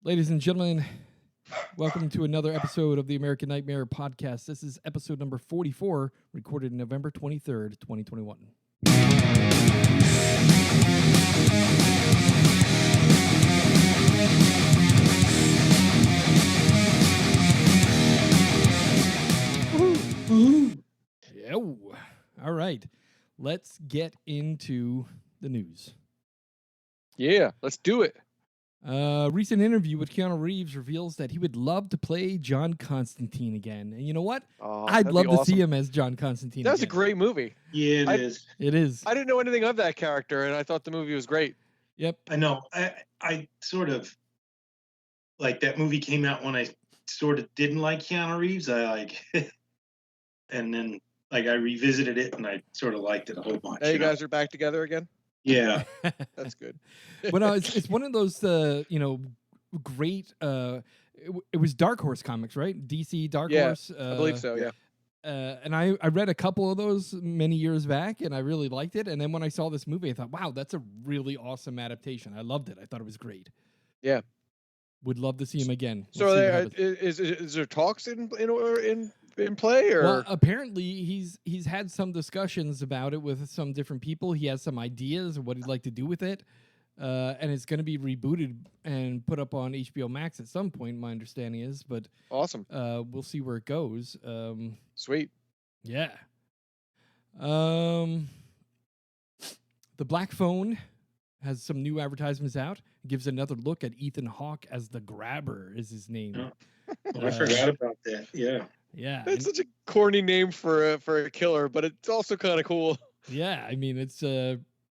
Ladies and gentlemen, welcome to another episode of the American Nightmare podcast. This is episode number 44, recorded November 23rd, 2021. Yo. All right. Let's get into the news. Yeah, let's do it. Recent interview with Keanu Reeves reveals that he would love to play John Constantine again. And you know what? I'd love to see him as John Constantine That's again. a great movie. Yeah, it is. It is. I didn't know anything of that character, and I thought the movie was great. Yep. I know. I sort of like that movie came out when I sort of didn't like Keanu Reeves. And then I revisited it and I sort of liked it a whole bunch. Now you guys are back together again? Yeah. That's good. But no, it's one of those great it was Dark Horse comics, right? DC Dark Horse. I believe so, yeah. And I read a couple of those many years back, and I really liked it. And then when I saw this movie, I thought, wow, that's a really awesome adaptation. I loved it. I thought it was great. Yeah. Would love to see him again. So is there talks in play, or? Well, apparently he's had some discussions about it with some different people. He has some ideas of what he'd like to do with it, and it's going to be rebooted and put up on HBO Max at some point. My understanding is, but awesome. We'll see where it goes. Sweet. Yeah. The Black Phone has some new advertisements out. Gives another look at Ethan Hawke as the Grabber is his name. Oh, I forgot about that. Yeah. Yeah. It's such a corny name for a killer, but it's also kind of cool. Yeah, I mean it's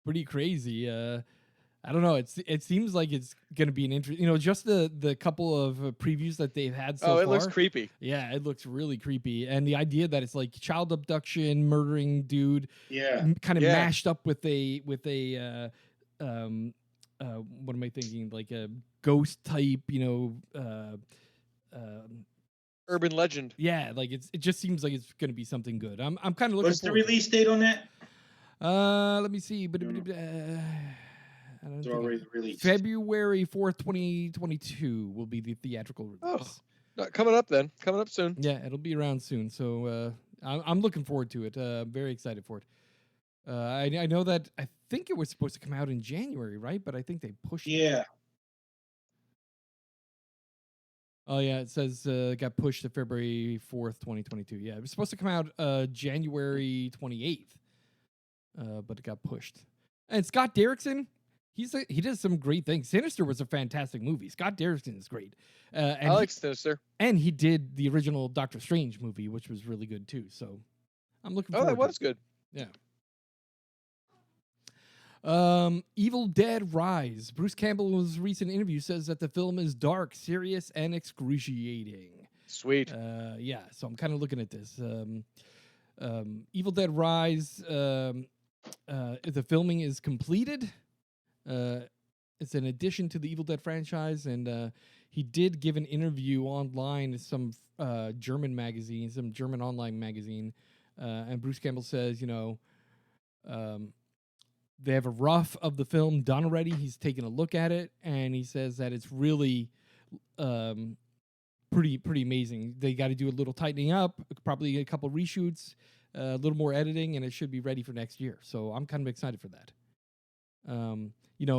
pretty crazy. I don't know. It seems like it's gonna be an interesting. Just the couple of previews that they've had so far. Oh, it looks creepy. Yeah, it looks really creepy, and the idea that it's like child abduction, murdering dude. Yeah. Kind of mashed up with a what am I thinking? Like a ghost type, urban legend. Yeah, like it just seems like it's gonna be something good. I'm kind of looking. What's the release date on that? Let me see. It's already released. February 4th, 2022 will be the theatrical release. Oh, coming up then. Coming up soon. Yeah, it'll be around soon. So I'm looking forward to it. Very excited for it. I know that I think it was supposed to come out in January, right? But I think they pushed it. Yeah. Oh, yeah, it says it got pushed to February 4th, 2022. Yeah, it was supposed to come out January 28th, but it got pushed. And Scott Derrickson, he does some great things. Sinister was a fantastic movie. Scott Derrickson is great. And I like Sinister. And he did the original Doctor Strange movie, which was really good, too. So I'm looking forward to it. Oh, that was good. Yeah. Evil Dead Rise. Bruce Campbell's recent interview says that the film is dark, serious, and excruciating. Sweet. Yeah, so I'm kind of looking at this. Evil Dead Rise, the filming is completed. It's an addition to the Evil Dead franchise, and he did give an interview online to some German magazine, some German online magazine, and Bruce Campbell says, they have a rough of the film done already. He's taken a look at it, and he says that it's really pretty amazing. They got to do a little tightening up, probably a couple reshoots, a little more editing, and it should be ready for next year. So I'm kind of excited for that.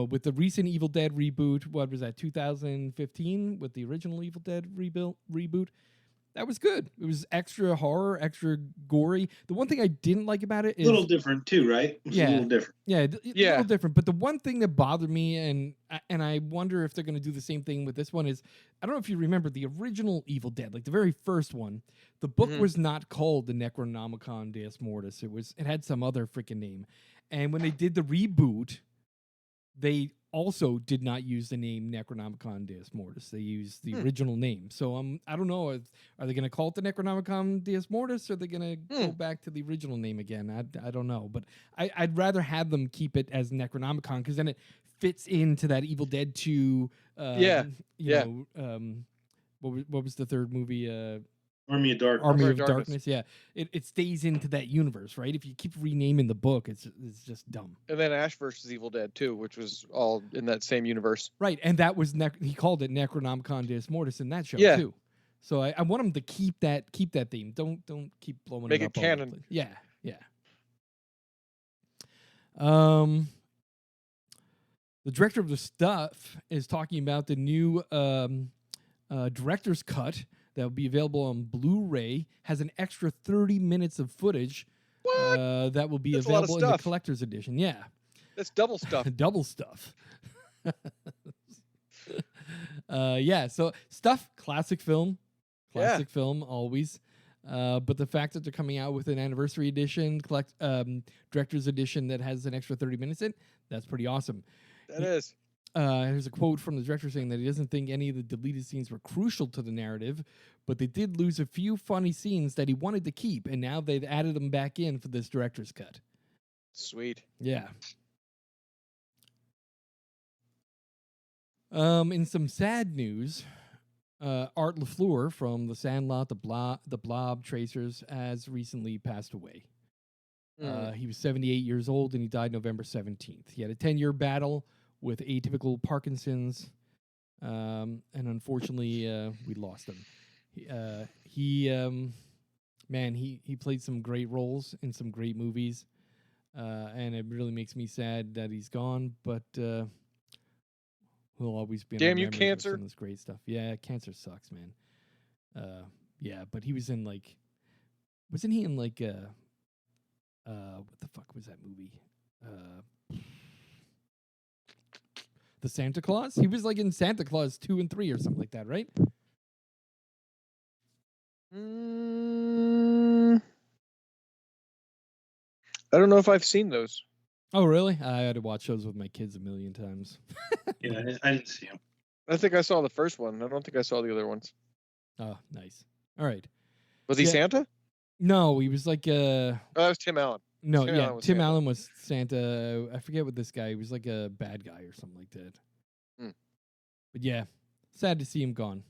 With the recent Evil Dead reboot, what was that, 2015, with the original Evil Dead reboot, that was good. It was extra horror, extra gory. The one thing I didn't like about it is... A little different, too, right? A little different. Yeah, a little different. But the one thing that bothered me, and I wonder if they're going to do the same thing with this one, is, I don't know if you remember the original Evil Dead, like the very first one. The book was not called the Necronomicon Deus Mortis. It had some other freaking name. And when they did the reboot, they also did not use the name Necronomicon Deus Mortis. They used the original name. So I don't know. Are they going to call it the Necronomicon Deus Mortis, or are they going to go back to the original name again? I don't know. But I'd rather have them keep it as Necronomicon, because then it fits into that Evil Dead 2. What was the third movie? Army of Darkness. Army of Darkness. Yeah, it stays into that universe, right? If you keep renaming the book, it's just dumb. And then Ash versus Evil Dead too, which was all in that same universe. Right, and that was he called it Necronomicon Deus Mortis in that show too. So I want him to keep that theme. Don't keep blowing Make it it up. canon. Yeah. The director of the stuff is talking about the new director's cut that will be available on Blu-ray. Has an extra 30 minutes of footage that will be available in the collector's edition. Yeah, that's double stuff. Double stuff. Yeah. So stuff, classic film always. But the fact that they're coming out with an anniversary edition, director's edition that has an extra 30 minutes in, that's pretty awesome. That is. There's a quote from the director saying that he doesn't think any of the deleted scenes were crucial to the narrative, but they did lose a few funny scenes that he wanted to keep, and now they've added them back in for this director's cut. Sweet. Yeah. In some sad news, Art LaFleur from The Sandlot, The Blob, Tracers has recently passed away. He was 78 years old, and he died November 17th. He had a 10-year battle with atypical Parkinson's, and unfortunately, we lost him. He played some great roles in some great movies, and it really makes me sad that he's gone, but he'll always be in Damn our you, memories cancer. with some of this great stuff. Yeah, cancer sucks, man. Yeah, but he was in wasn't he in what the fuck was that movie? The Santa Claus? He was in Santa Claus 2 and 3 or something like that, right? I don't know if I've seen those. Oh, really? I had to watch those with my kids a million times. Yeah, I didn't see him. I think I saw the first one. I don't think I saw the other ones. Oh, nice. All right. Was he Santa? No, he was like Oh, that was Tim Allen. No, Tim Allen was Santa. I forget what this guy. He was like a bad guy or something like that. But yeah, sad to see him gone.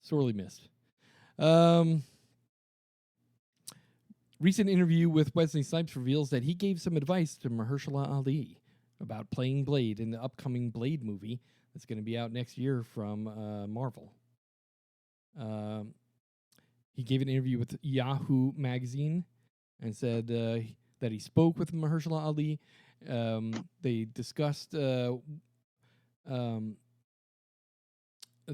Sorely missed. Recent interview with Wesley Snipes reveals that he gave some advice to Mahershala Ali about playing Blade in the upcoming Blade movie that's going to be out next year from Marvel. He gave an interview with Yahoo Magazine and said that he spoke with Mahershala Ali. They discussed the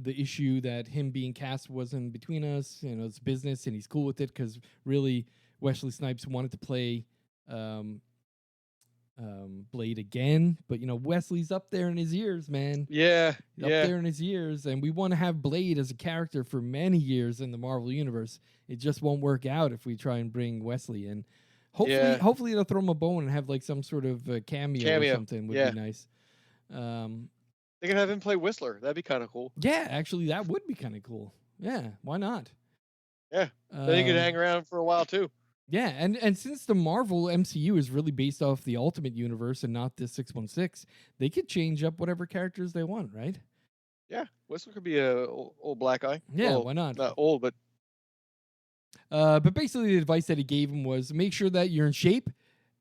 issue that him being cast wasn't between us. You know, it's business, and he's cool with it because really Wesley Snipes wanted to play Blade again. But, Wesley's up there in his years, man. Yeah. Up there in his years. And we want to have Blade as a character for many years in the Marvel Universe. It just won't work out if we try and bring Wesley in. Hopefully they'll throw him a bone and have some sort of cameo or something would be nice. They could have him play Whistler. That'd be kind of cool. Yeah, actually, that would be kind of cool. Yeah, why not? Yeah, then he could hang around for a while too. Yeah, and since the Marvel MCU is really based off the Ultimate Universe and not the 616, they could change up whatever characters they want, right? Yeah, Whistler could be a old black guy. Yeah, well, why not? Not old, but. But basically, the advice that he gave him was make sure that you're in shape,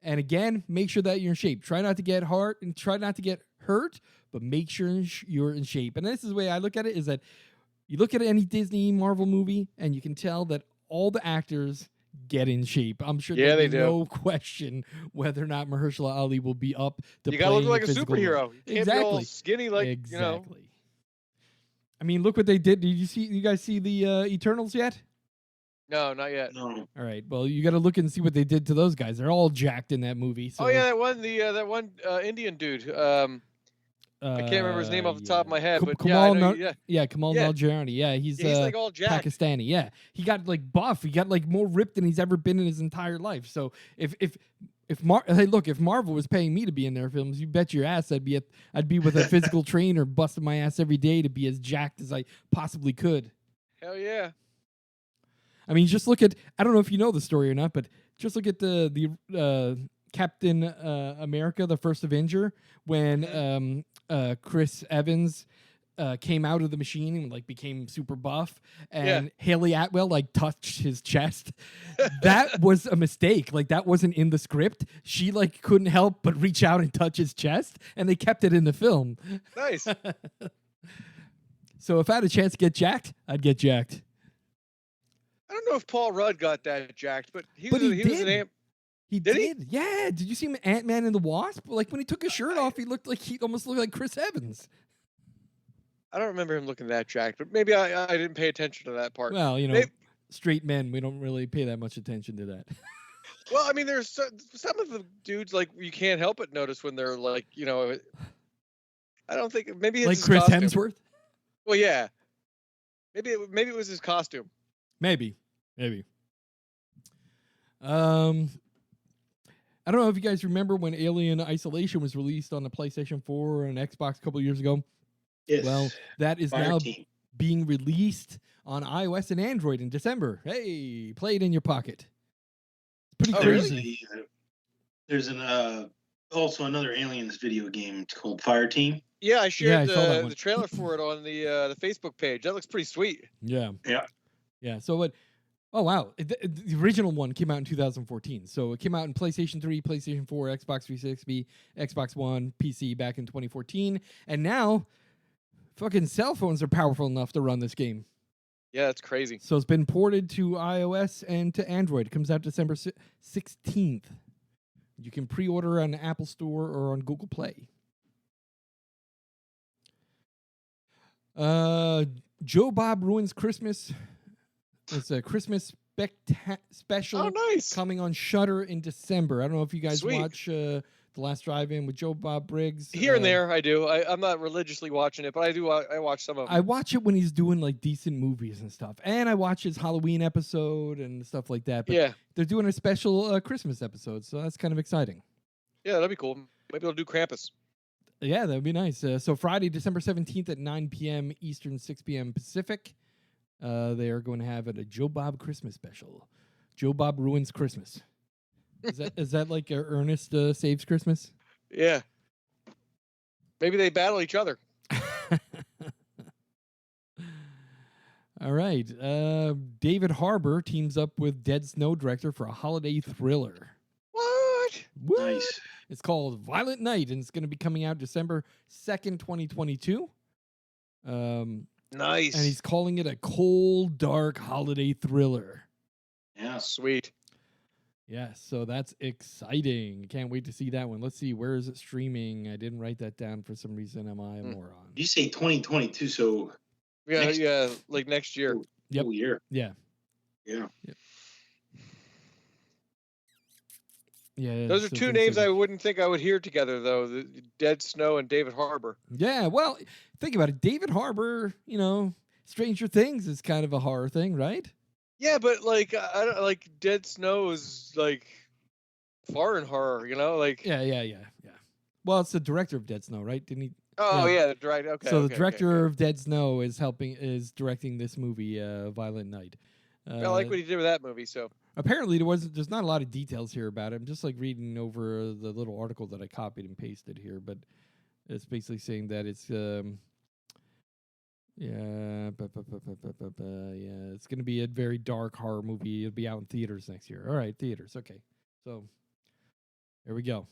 and again, make sure that you're in shape. Try not to get hurt and try not to get hurt, but make sure you're in shape. And this is the way I look at it: is that you look at any Disney Marvel movie, and you can tell that all the actors get in shape. I'm sure there's no question whether or not Mahershala Ali will be up to you gotta look like a You superhero. You can't be all skinny exactly. I mean, look what they did. Did you guys see the Eternals yet? No, not yet. No. All right. Well, you got to look and see what they did to those guys. They're all jacked in that movie. So. Oh yeah, that one Indian dude. I can't remember his name off the top of my head, but Kamal Kamal Nanjiani. Yeah, he's like all jacked. Pakistani. Yeah, he got buff. He got more ripped than he's ever been in his entire life. So if Marvel was paying me to be in their films, you bet your ass I'd be with a physical trainer busting my ass every day to be as jacked as I possibly could. Hell yeah. I mean, just look at, I don't know if you know the story or not, but just look at the Captain America, the First Avenger, when Chris Evans came out of the machine and like became super buff, and Haley Atwell like touched his chest. That was a mistake. Like that wasn't in the script. She like couldn't help but reach out and touch his chest, and they kept it in the film. Nice. So if I had a chance to get jacked, I'd get jacked. I don't know if Paul Rudd got that jacked, but he did. was an amp. He did. Yeah. Did you see him in Ant-Man and the Wasp? Like when he took his shirt off, he almost looked like Chris Evans. I don't remember him looking that jacked, but maybe I didn't pay attention to that part. Well, you know, straight men, we don't really pay that much attention to that. Well, I mean, there's some of the dudes like you can't help but notice when they're like, you know, I don't think maybe it's like his Chris costume. Hemsworth. Well, yeah, maybe it was his costume. Maybe. I don't know if you guys remember when Alien Isolation was released on the PlayStation 4 and Xbox a couple years ago. Yes. Well, that is now Team. being released on iOS and Android in December. Hey, play it in your pocket. It's pretty crazy. Really? There's also another Aliens video game called Fire Team. Yeah, I shared saw the trailer for it on the Facebook page. That looks pretty sweet. Yeah. So what? Oh wow! The original one came out in 2014. So it came out in PlayStation 3, PlayStation 4, Xbox 360, Xbox One, PC back in 2014, and now fucking cell phones are powerful enough to run this game. Yeah, that's crazy. So it's been ported to iOS and to Android. It comes out December 16th. You can pre-order on the Apple Store or on Google Play. Joe Bob Ruins Christmas. It's a Christmas special. Oh, nice. Coming on Shudder in December. I don't know if you guys Sweet. watch The Last Drive-In with Joe Bob Briggs. Here and there, I do. I'm not religiously watching it, but I do. I watch some of them. I watch it when he's doing like decent movies and stuff, and I watch his Halloween episode and stuff like that. But they're doing a special Christmas episode, so that's kind of exciting. Yeah, that'd be cool. Maybe they'll do Krampus. Yeah, that would be nice. So Friday, December 17th at 9 p.m. Eastern, 6 p.m. Pacific. They are going to have a Joe Bob Christmas special. Joe Bob Ruins Christmas. Is that like Ernest Saves Christmas? Yeah. Maybe they battle each other. All right. David Harbour teams up with Dead Snow director for a holiday thriller. What? Nice. It's called Violent Night, and it's going to be coming out December 2nd, 2022. Nice. And he's calling it a cold, dark holiday thriller. Yeah. Sweet. Yeah, so that's exciting. Can't wait to see that one. Let's see, where is it streaming? I didn't write that down for some reason. Am I a moron? You say 2022, so Yeah, like next year. Yep. Whole year. Yeah. Yeah. Yeah. Those are two names I wouldn't think I would hear together, though. The Dead Snow and David Harbour. Yeah, well, think about it. David Harbour, Stranger Things is kind of a horror thing, right? Yeah, but like I don't like Dead Snow is like foreign horror, like Yeah. Well, it's the director of Dead Snow, right? Didn't he? Oh yeah, the director. Okay. So okay, the director okay. of Dead Snow is directing this movie, Violent Night. I like what he did with that movie. So apparently there's not a lot of details here about it. I'm just like reading over the little article that I copied and pasted here, but it's basically saying that it's it's going to be a very dark horror movie. It'll be out in theaters next year. All right, theaters. Okay. So there we go.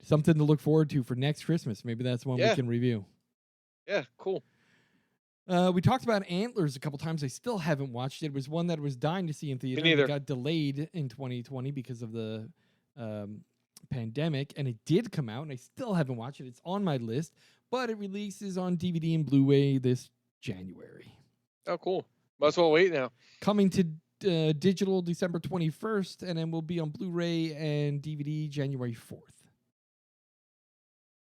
Something to look forward to for next Christmas. Maybe that's one we can review. Yeah, cool. We talked about Antlers a couple times. I still haven't watched it. It was one that I was dying to see in theater. Me neither. It got delayed in 2020 because of the pandemic, and it did come out, and I still haven't watched it. It's on my list, but it releases on DVD and Blu-ray this January. Oh, cool. Might as well wait now. Coming to digital December 21st, and then will be on Blu-ray and DVD January 4th.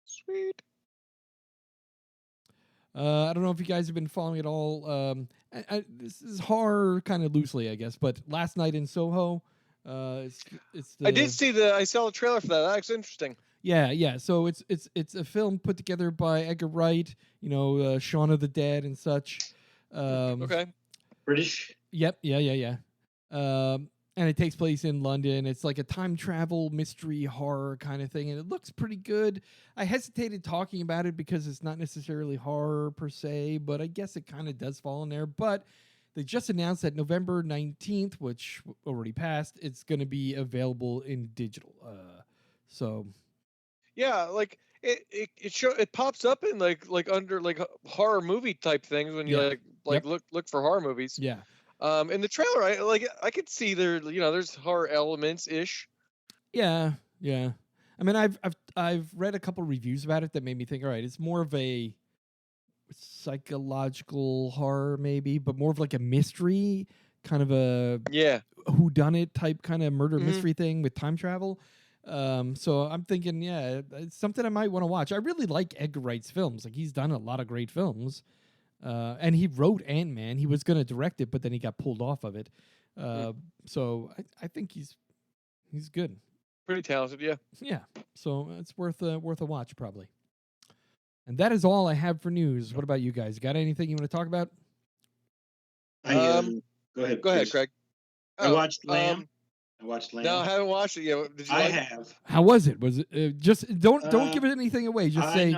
Sweet. I don't know if you guys have been following it all. This is horror kind of loosely, I guess, but Last Night in Soho. I saw the trailer for that. That looks interesting. Yeah. So it's a film put together by Edgar Wright. Shaun of the Dead and such. Okay. British. Yep. Yeah. And And it takes place in London. It's like a time travel mystery horror kind of thing, and it looks pretty good. I hesitated talking about it because it's not necessarily horror per se, but I guess it kind of does fall in there. But they just announced that November 19th, which already passed, it's going to be available in digital. So Yeah, like it pops up in like under like horror movie type things when you Yeah. like Yep. look for horror movies. yeah. In the trailer, I could see there's horror elements ish. Yeah, yeah. I mean, I've read a couple reviews about it that made me think, all right, it's more of a psychological horror, maybe, but more of like a mystery, kind of a Yeah. whodunit type kind of murder Mhm. mystery thing with time travel. So I'm thinking, yeah, it's something I might want to watch. I really like Edgar Wright's films. Like he's done a lot of great films. And he wrote Ant-Man. He was going to direct it, but then he got pulled off of it. So I think he's good. Pretty talented, yeah. Yeah, so it's worth a watch probably. And that is all I have for news. What about you guys? Got anything you want to talk about? Go ahead. Go ahead, please. Craig. I watched Lamb. I watched Lamb. No, I haven't watched it yet. Did you I like have. How was it? Was it just don't give it anything away. Just say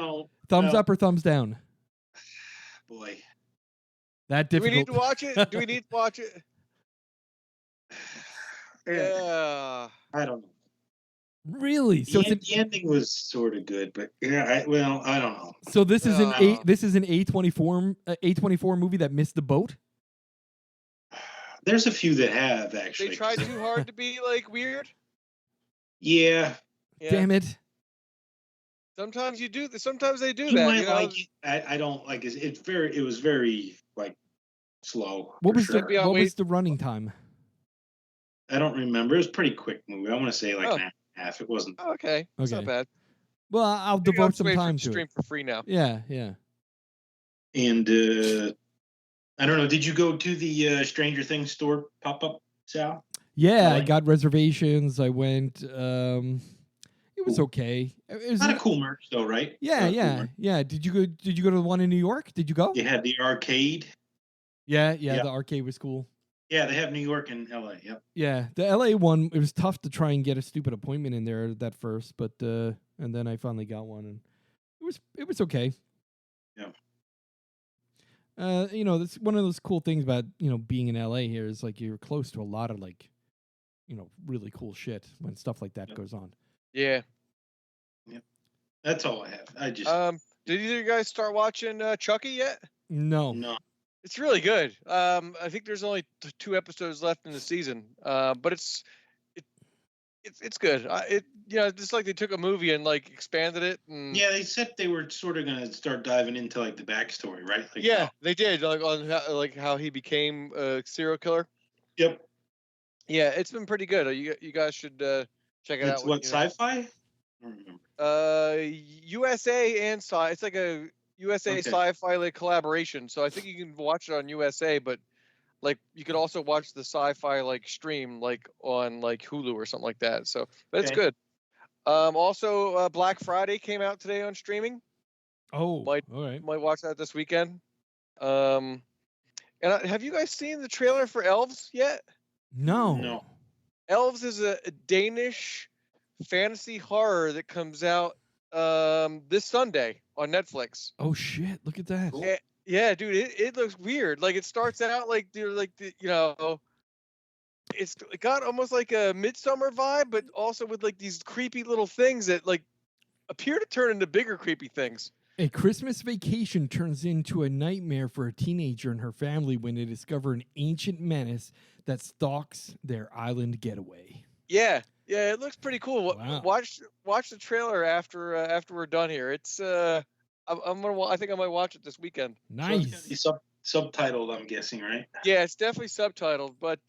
thumbs up or thumbs down. Boy, that Do we difficult. need to watch it? Do we need to watch it? Yeah. I don't know. Really? So The ending was sort of good, but yeah, I don't know. So this is an Oh. A24 movie that missed the boat. There's a few that have actually. They tried too hard to be like weird. Yeah. Damn it. Sometimes you do. Sometimes they do You that. might You know? like it. I don't like it. It was very like slow. What was sure. was the running time? I don't remember. It was a pretty quick movie. I want to say like an hour and a half. It wasn't. Oh, okay. It's not bad. Well, I'll Maybe devote I'll some wait time for to stream it. for free now. Yeah. And I don't know. Did you go to the Stranger Things store pop up, Sal? Yeah, I got reservations. I went. It was okay. It was not a cool merch though, right? Yeah. Did you go to the one in New York? Did you go? You had the arcade. Yeah. The arcade was cool. Yeah, they have New York and LA. Yep. Yeah, the LA one, it was tough to try and get a stupid appointment in there at first, but and then I finally got one, and it was okay. Yeah. That's one of those cool things about being in LA here is like you're close to a lot of like, really cool shit when stuff like that goes on. Yeah. Yep. That's all I have. I just did either of you guys start watching Chucky yet? No. It's really good. I think there's only 2 episodes left in the season. But it's good. It's like they took a movie and like expanded it. And yeah, they said they were sort of gonna start diving into like the backstory, right? Like, yeah, they did. Like on how he became a serial killer. Yep. Yeah, it's been pretty good. You guys should check it out. It's what sci-fi? I don't remember. USA and sci. It's like a USA sci-fi like collaboration. So I think you can watch it on USA, but like you could also watch the sci-fi like stream like on like Hulu or something like that. So, but it's good. Also, Black Friday came out today on streaming. Oh, all right. Might watch that this weekend. And have you guys seen the trailer for Elves yet? No. Elves is a Danish fantasy horror that comes out this Sunday on Netflix. Oh shit! Look at that. Cool. Yeah, dude, it looks weird. Like it starts out like it's got almost like a Midsummer vibe, but also with like these creepy little things that like appear to turn into bigger creepy things. A Christmas vacation turns into a nightmare for a teenager and her family when they discover an ancient menace that stalks their island getaway. Yeah, it looks pretty cool. Wow. Watch the trailer after we're done here. It's I think I might watch it this weekend. Nice. So subtitled, I'm guessing, right? Yeah, it's definitely subtitled, but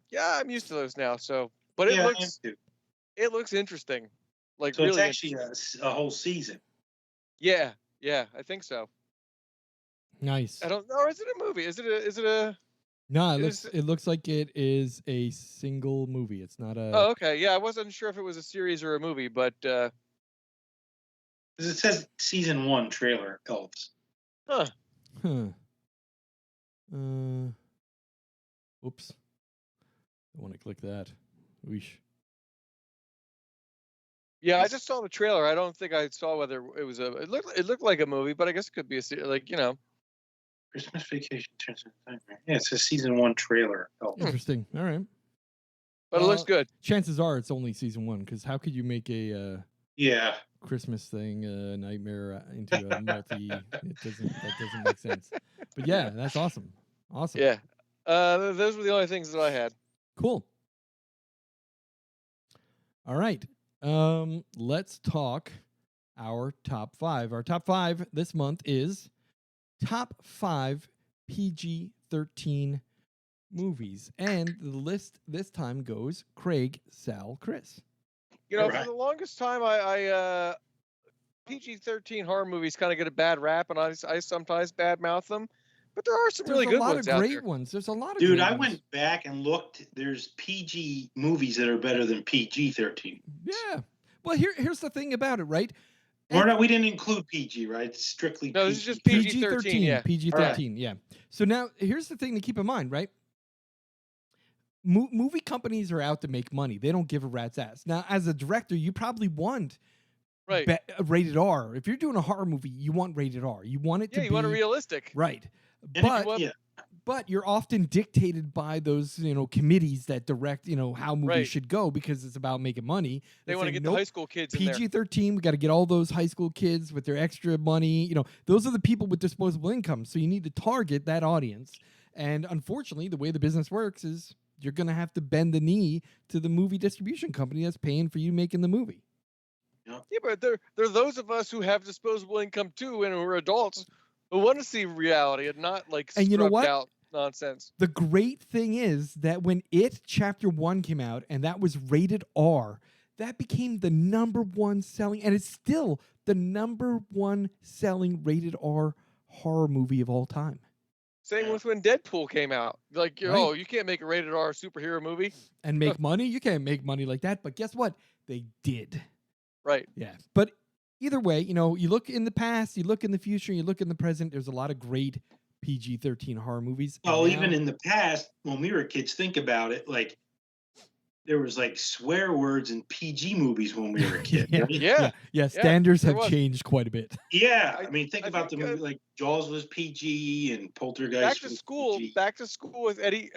yeah, I'm used to those now. So, but it looks interesting. Like so, really, it's actually a whole season. Yeah, I think so. Nice. I don't know. Is it a movie? Is it a? No, it looks like it is a single movie. It's not a. Oh, okay. Yeah, I wasn't sure if it was a series or a movie, but. It says season 1 trailer, Elves. Huh. Oops. I want to click that. Weesh. Yeah, I just saw the trailer. I don't think I saw whether it was a. It looked like a movie, but I guess it could be like Christmas Vacation turns into time. Yeah, it's a season 1 trailer. Oh. Interesting. All right. But it looks good. Chances are it's only season 1, because how could you make a Yeah. Christmas thing nightmare into a multi? That doesn't make sense. But yeah, that's awesome. Awesome. Yeah. Those were the only things that I had. Cool. All right. Let's talk our top 5. Our top 5 this month is top 5 PG-13 movies, and the list this time goes Craig, Sal, Chris. You know, for the longest time, I PG-13 horror movies kind of get a bad rap, and I sometimes badmouth them. But there are some really good ones out there. There's a lot of great ones. There's a lot of Dude, great I ones. went back and looked. There's PG movies that are better than PG-13. Yeah. Well, here's the thing about it, right? We didn't include PG, right? It's strictly no, PG. this is just PG-13. Yeah. PG-13, yeah. So now, here's the thing to keep in mind, right? Movie companies are out to make money. They don't give a rat's ass. Now, as a director, you probably want rated R. If you're doing a horror movie, you want rated R. You want it to be... you want it realistic. Right. And But you're often dictated by those, committees that direct, how movies should go, because it's about making money. They want to get the high school kids in there. PG-13, we got to get all those high school kids with their extra money. Those are the people with disposable income. So you need to target that audience. And unfortunately, the way the business works is you're going to have to bend the knee to the movie distribution company that's paying for you making the movie. Yeah, but there are those of us who have disposable income too, and who are adults who want to see reality and not like out nonsense. The great thing is that when It Chapter 1 came out and that was rated R, that became the number 1 selling, and it's still the number 1 selling rated R horror movie of all time. Same with when Deadpool came out. Like, you can't make a rated R superhero movie and make money. You can't make money like that. But guess what? They did. Right. Yeah. But either way, you look in the past, you look in the future, you look in the present. There's a lot of great PG-13 horror movies. Well, even in the past, when we were kids, think about it. Like, there was like swear words in PG movies when we were a kid. Yeah. Standards have changed quite a bit. Yeah, I mean, think about the movie like Jaws was PG and Poltergeist. Back to School with Eddie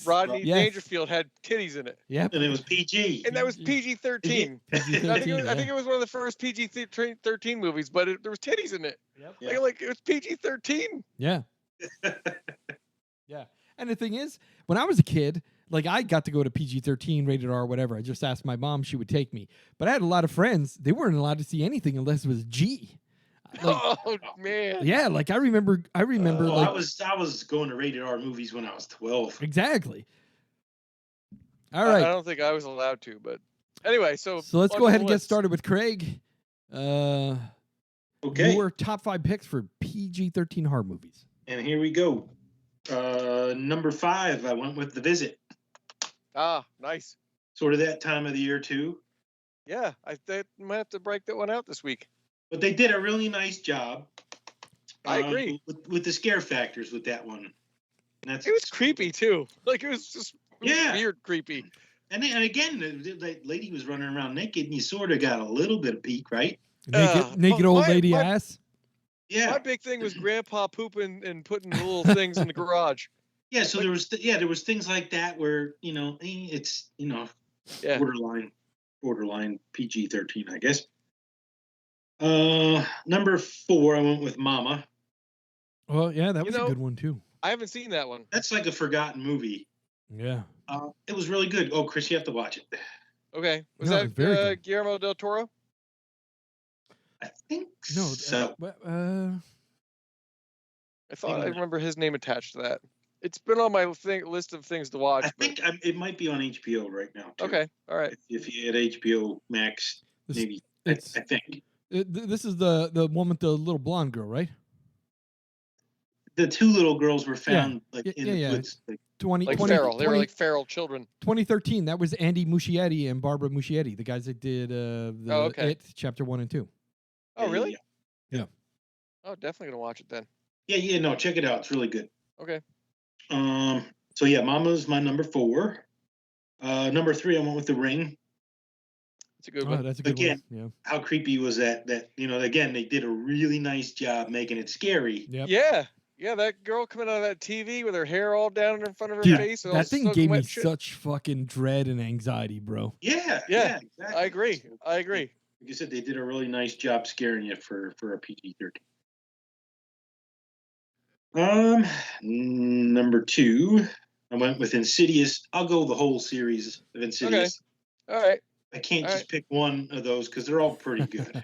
Rodney Dangerfield had titties in it. Yeah, and it was PG. And that was PG-13. I think it was one of the first PG-13 movies, but there was titties in it. Yep. Like it was PG-13. Yeah. Yeah. And the thing is, when I was a kid, like I got to go to PG-13, rated R, whatever. I just asked my mom; she would take me. But I had a lot of friends; they weren't allowed to see anything unless it was G. Like, oh man! Yeah, like I remember. I was going to rated R movies when I was 12. Exactly. All right. I don't think I was allowed to, but anyway. So let's go ahead and get started with Craig. Okay. Your top 5 picks for PG-13 horror movies. And here we go. Number 5, I went with The Visit. Ah, nice. Sort of that time of the year too. Yeah, I might have to break that one out this week. But they did a really nice job. I agree with the scare factors with that one. And it was creepy too. Like it was just weird, creepy. And again, the lady was running around naked, and you sort of got a little bit of peek, right? Naked old lady ass. Yeah. My big thing was Grandpa pooping and putting little things in the garage. Yeah. So there was things like that where it's borderline PG-13, I guess. Number 4, I went with Mama. Well, yeah, that was a good one too. I haven't seen that one. That's like a forgotten movie. Yeah. It was really good. Oh, Chris, you have to watch it. Okay. Was that Guillermo del Toro? I think no. So. I thought I remember his name attached to that. It's been on my list of things to watch. I think it might be on HBO right now, too. Okay. All right. If you had HBO Max, maybe. I think. This is the one with the little blonde girl, right? The 2 little girls were found in the woods. Feral. They were like feral children. 2013. That was Andy Muschietti and Barbara Muschietti, the guys that did It Chapter 1 and 2. Oh, really? Yeah. Oh, definitely gonna watch it then. Yeah. No, check it out. It's really good. Okay. So yeah, Mama's my number 4. Number 3, I went with The Ring. It's a good Oh, one. that's a good Again, one. Yeah. How creepy was that? That again, they did a really nice job making it scary. Yep. Yeah. Yeah, that girl coming out of that TV with her hair all down in front of her Dude, face. And all that thing soaking gave me wet shit. such fucking dread and anxiety, bro. Yeah, Yeah, exactly. I agree. So, I agree. like I said, they did a really nice job scaring you for a PG-13. Number 2, I went with Insidious. I'll go the whole series of Insidious. All right. I can't All just pick one of those because they're all pretty good.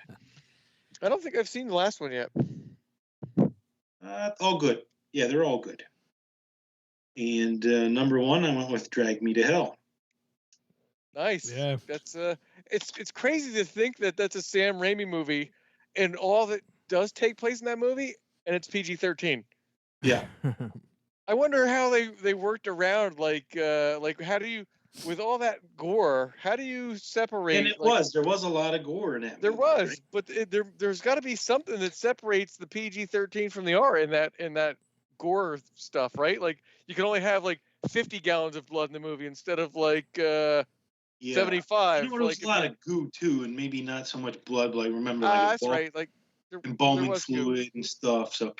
I don't think I've seen the last one yet. All good. Yeah, they're all good. And number 1, I went with Drag Me to Hell. Nice. Yeah. That's it's crazy to think that that's a Sam Raimi movie, and all that does take place in that movie, and it's PG-13. Yeah. I wonder how they worked around like how do you, with all that gore, how do you separate? And there was a lot of gore in that There movie, was, right? but there's got to be something that separates the PG-13 from the R in that gore stuff, right? Like you can only have like 50 gallons of blood in the movie instead of like 75. There was a lot of goo too, and maybe not so much blood. Like remember, that's right. Like embalming was fluid and stuff. So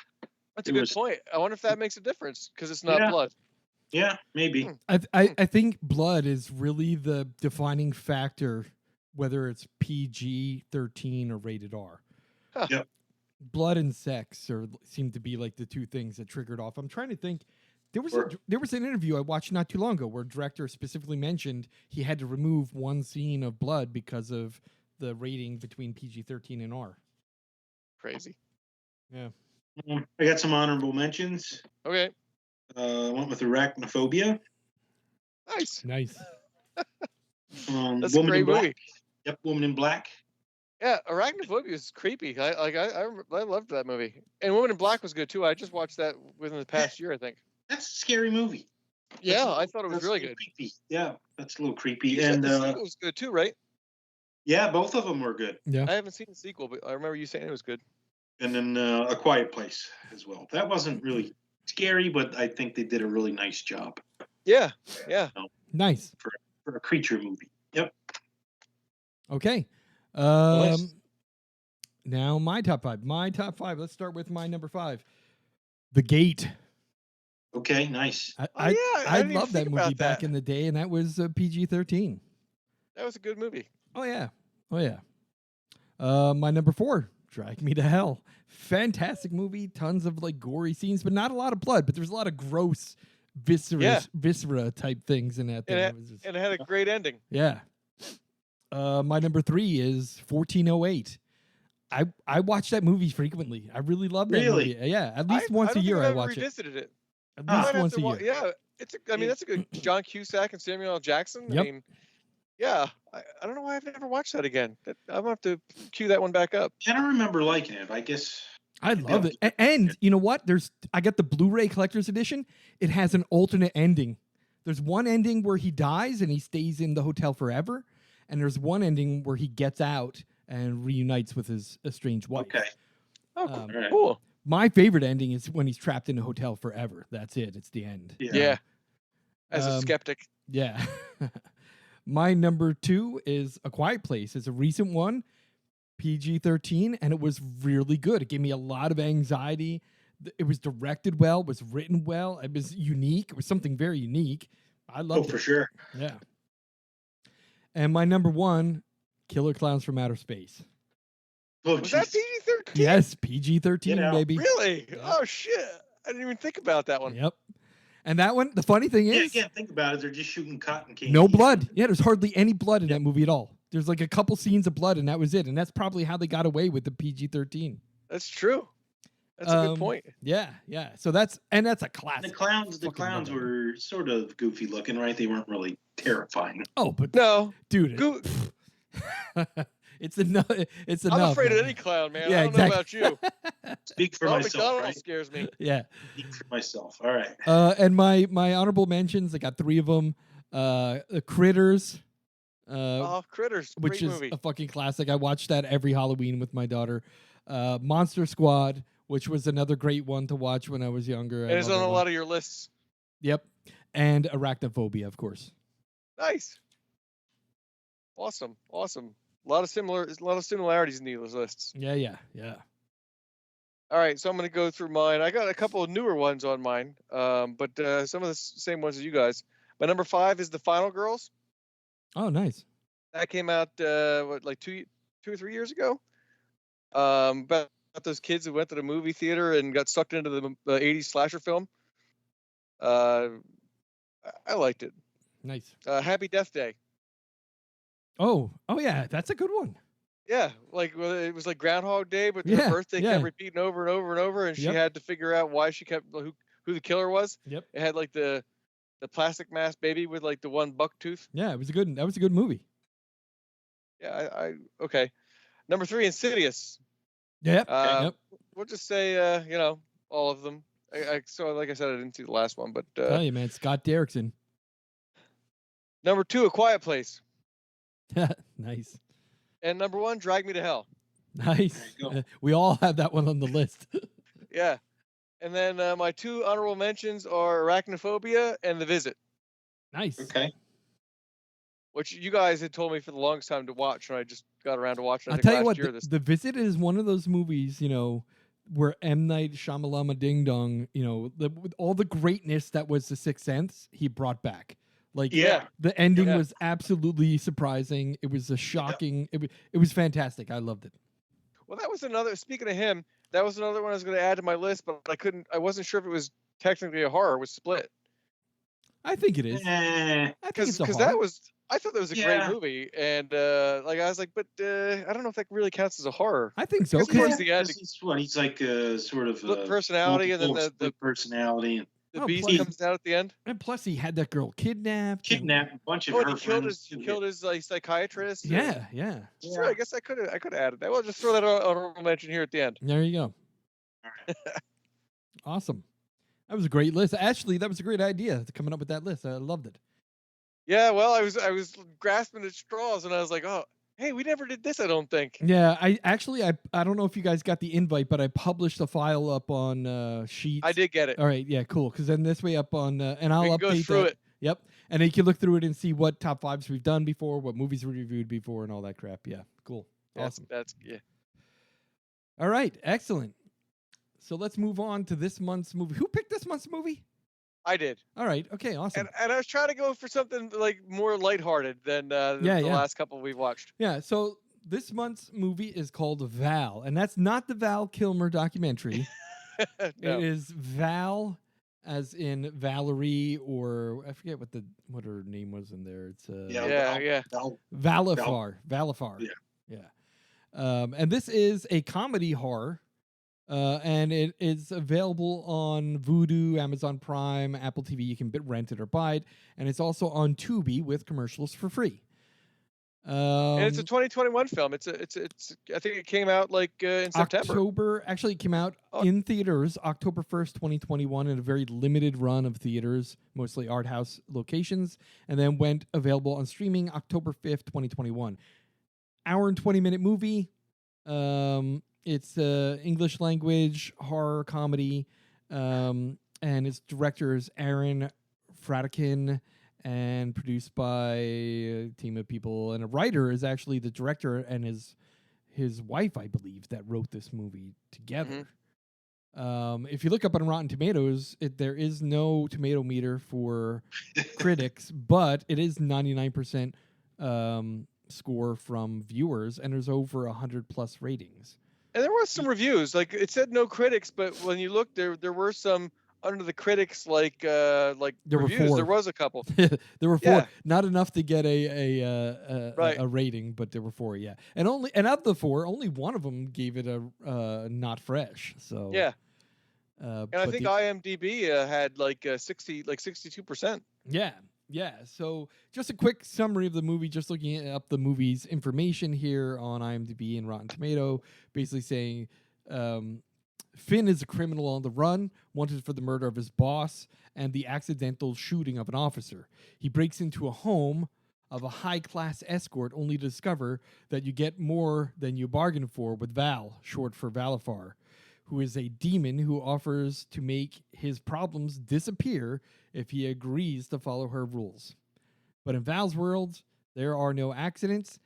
that's a good point. I wonder if that makes a difference because it's not blood. Yeah, maybe. I think blood is really the defining factor, whether it's PG-13 or rated R. Huh. Yep. Blood and sex seem to be like the two things that triggered off. I'm trying to think. There was an interview I watched not too long ago where a director specifically mentioned he had to remove one scene of blood because of the rating between PG-13 and R. Crazy. Yeah. I got some honorable mentions. Okay. Went with Arachnophobia. Nice. That's a great movie. Yep, Woman in Black. Yeah, Arachnophobia is creepy. I loved that movie, and Woman in Black was good too. I just watched that within the past year, I think. That's a scary movie. Yeah, I thought it was really good. Creepy. Yeah, that's a little creepy. You said the sequel was good too, right? Yeah, both of them were good. Yeah, I haven't seen the sequel, but I remember you saying it was good. And then A Quiet Place as well. That wasn't really scary, but I think they did a really nice job. Yeah. Nice for a creature movie. Yep. Okay. Nice. Now my top 5. Let's start with my number 5. The Gate. Okay, nice. I loved that movie back in the day, and that was PG-13. That was a good movie. Oh yeah. My number 4, Drag Me to Hell. Fantastic movie, tons of like gory scenes, but not a lot of blood. But there's a lot of gross viscera type things in that thing. And it had a great ending. Yeah. My number 3 is 1408. I watch that movie frequently. I really love that movie. Yeah, at least once a year I watch it. Revisited it. At least once a year. Yeah, that's a good John Cusack and Samuel L. Jackson. Yep. I mean, yeah, I don't know why I've never watched that again. I'm gonna have to cue that one back up. I don't remember liking it. I guess I love it. And you know what? I got the Blu-ray collector's edition. It has an alternate ending. There's one ending where he dies and he stays in the hotel forever, and there's one ending where he gets out and reunites with his estranged wife. Okay. Oh, cool. My favorite ending is when he's trapped in a hotel forever. That's it. It's the end. Yeah. As a skeptic. Yeah. My number 2 is A Quiet Place. It's a recent one, PG-13, and it was really good. It gave me a lot of anxiety. It was directed well, was written well. It was unique. It was something very unique. I loved it. For sure. Yeah. And my number 1, Killer Clowns from Outer Space. Oh, was that PG-13? Yes, PG-13, baby. Really? Yeah. Oh, shit. I didn't even think about that one. Yep. And that one, the funny thing is... Yeah, I can't think about it. They're just shooting cotton candy. No blood. Yeah, there's hardly any blood in that movie at all. There's like a couple scenes of blood, and that was it. And that's probably how they got away with the PG-13. That's true. That's a good point. Yeah. So that's a classic. The clowns were sort of goofy looking, right? They weren't really terrifying. Oh, but no, dude, it's enough. I'm afraid of any clown, man. Yeah, I don't know about you. Speak for myself. McDonald right? scares me. Yeah. Speak for myself. All right. And my honorable mentions, I got 3 of them. Critters. Critters, which great is movie. a fucking classic. I watched that every Halloween with my daughter. Monster Squad, which was another great one to watch when I was younger. And it's on a lot of your lists. Yep. And Arachnophobia, of course. Nice. Awesome. A lot of similarities in these lists. Yeah. All right, so I'm going to go through mine. I got a couple of newer ones on mine, but some of the same ones as you guys. My number 5 is The Final Girls. Oh, nice. That came out like 2 or 3 years ago. About those kids who went to the movie theater and got sucked into the 80s slasher film. I liked it. Nice. Happy Death Day. Oh yeah, that's a good one. Yeah, like it was like Groundhog Day, but her birthday kept repeating over and over and over, and she had to figure out why she kept who the killer was. Yep. It had like the plastic mask baby with like the one buck tooth. Yeah, that was a good movie. Yeah, I okay. Number 3, Insidious. Yep. We'll just say all of them. So like I said, I didn't see the last one, but tell you, man, Scott Derrickson. Number 2, A Quiet Place. Nice. And number 1, Drag Me to Hell. Nice. We all have that one on the list. Yeah. And then my 2 honorable mentions are Arachnophobia and The Visit. Nice. Okay. Which you guys had told me for the longest time to watch, and I just got around to watching. I'll tell you what, The Visit is one of those movies, where M. Night Shyamalan Ding Dong, with all the greatness that was The Sixth Sense, he brought back. Like, the ending was absolutely surprising. It was a shocking. It was fantastic. I loved it. Well, that was another. Speaking of him, that was another one I was going to add to my list, but I wasn't sure if it was technically a horror. It was Split. I think it is. I think it's a horror. I thought that was a great movie, and I was like, but I don't know if that really counts as a horror. I think so. Towards the end, he's like sort of split personality, and then the personality. The beast comes out at the end. And plus, he had that girl kidnapped. A bunch of her friends. He killed his like psychiatrist. Yeah. Sure, I guess I could have added that. Well, just throw that honorable mention here at the end. There you go. Awesome. That was a great list. Actually, that was a great idea coming up with that list. I loved it. Yeah, well, I was grasping at straws, and I was like, oh. Hey, we never did this, I don't think. Yeah, I don't know if you guys got the invite, but I published the file up on Sheets. I did get it. All right, yeah, cool. Because then this way up on, and I'll go update through that. it. Yep, and then you can look through it and see what top 5s we've done before, what movies we reviewed before, and all that crap. Yeah, cool. Awesome. That's. All right, excellent. So let's move on to this month's movie. Who picked this month's movie? I did. All right. Okay. Awesome. And I was trying to go for something like more lighthearted than the last couple we've watched. Yeah. So this month's movie is called Val, and that's not the Val Kilmer documentary. No. It is Val, as in Valerie, or I forget what her name was in there. It's Valifar. Yeah. And this is a comedy horror. And it is available on Vudu, Amazon Prime, Apple TV. You can rent it or buy it. And it's also on Tubi with commercials for free. And it's a 2021 film. It's I think it came out like in September. Actually, it came out in theaters October 1st, 2021, in a very limited run of theaters, mostly art house locations, and then went available on streaming October 5th, 2021. Hour and 20-minute movie. It's English language horror comedy, and its director is Aaron Fratikin, and produced by a team of people. And a writer is actually the director and his wife, I believe, that wrote this movie together. Mm-hmm. If you look up on Rotten Tomatoes, there is no tomato meter for critics, but it is 99% score from viewers, and there's over 100+ ratings. And there was some reviews. Like it said no critics, but when you look, there were some under the critics like there reviews. Were 4. There was a couple. There were 4. Yeah. Not enough to get a rating, but there were 4. Yeah, and of the 4, only one of them gave it a not fresh. So yeah. And I think IMDb had like 62%. Yeah. So just a quick summary of the movie, just looking up the movie's information here on IMDb and Rotten Tomato, basically saying Finn is a criminal on the run, wanted for the murder of his boss and the accidental shooting of an officer. He breaks into a home of a high-class escort only to discover that you get more than you bargained for with Val, short for Valifar, who is a demon who offers to make his problems disappear if he agrees to follow her rules. But in Val's world, there are no accidents.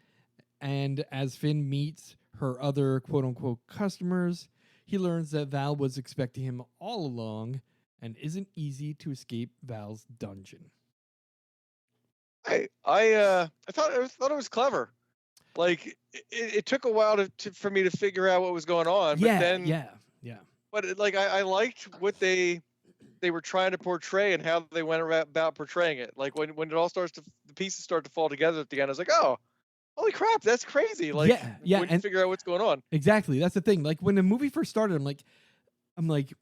And as Finn meets her other quote unquote customers, he learns that Val was expecting him all along and isn't easy to escape Val's dungeon. I thought it was clever. Like it took a while for me to figure out what was going on, but then yeah. But like I liked what they were trying to portray and how they went about portraying it. Like when it all starts to the pieces start to fall together at the end, I was like, oh, holy crap, that's crazy. Like yeah, when you figure out what's going on. Exactly, that's the thing. Like when the movie first started, I'm like,